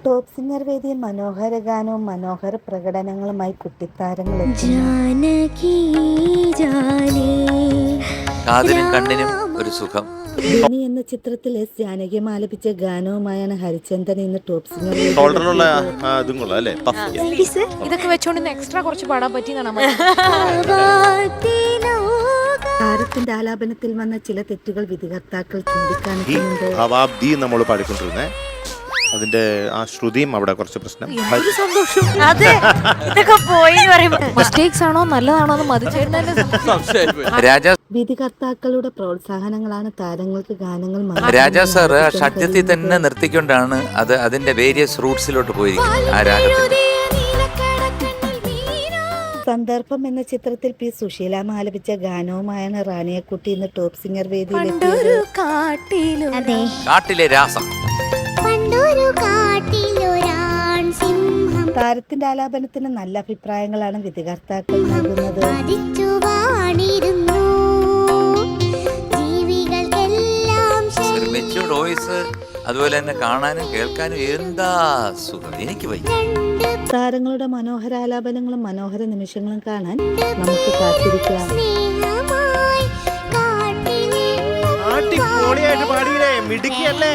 Top singer വേദിയിൽ മനോഹര ഗാനവും മനോഹര പ്രകടനങ്ങളുമായി കുട്ടിത്താരങ്ങൾ കാതിനും കണ്ണിനും ഒരു സുഖം. ധോനി എന്ന ചിത്രത്തിൽ എസ് ജാനകിയും ആലപിച്ച ഗാനവുമായാണ് ഹരിചന്ദൻ ഇന്ന് ടോപ്പ് സിംഗർ ഇതൊക്കെ വെച്ചോണ്ട് എക്സ്ട്രാ കുറച്ച് പാടാൻ പറ്റിയെന്നാണ്. താരത്തിന്റെ ആലാപനത്തിൽ വന്ന ചില തെറ്റുകൾ വിധികർത്താക്കൾ ചൂണ്ടിക്കാണിക്കുന്നുണ്ട്. നമ്മൾ പാടിക്കൊണ്ടിരുന്നേ അതിന്റെ ആ ശ്രുതിയും അവിടെ കുറച്ച് പ്രശ്നം. മിസ്റ്റേക്സ് ആണോ നല്ലതാണോ വിധികർത്താക്കളുടെ പ്രോത്സാഹനങ്ങളാണ് താരങ്ങൾക്ക് ഗാനങ്ങൾ രാജാ സാറ് ആ ഷഡ്ജത്തിൽ തന്നെ നിർത്തിക്കൊണ്ടാണ് അതിന്റെ വേരിയസ് റൂട്ട്സിലോട്ട് പോയിരിക്കുന്നത്. ആ രാഗത്തിൽ സന്ദർഭം എന്ന ചിത്രത്തിൽ പി സുശീലാമ്മ ആലപിച്ച ഗാനവുമായാണ് റാണിയക്കുട്ടി ഇന്ന് ടോപ്പ് സിംഗർ വേദിയിൽ കാട്ടിലെ രാസം. താരത്തിന്റെ ആലാപനത്തിന് നല്ല അഭിപ്രായങ്ങളാണ് വിധികർത്താക്കൾ നൽകുന്നത്. ഒരു മെച്യൂർഡ് വോയിസ്, അതുപോലെ തന്നെ കാണാനും കേൾക്കാനും എന്താ സുഖം. എനിക്ക് വയ്യ. താരങ്ങളുടെ മനോഹര ആലാപനങ്ങളും മനോഹര നിമിഷങ്ങളും കാണാൻ നമുക്ക് കാത്തിരിക്കാം. പാടിയില്ലേ മിടുക്കിയല്ലേ.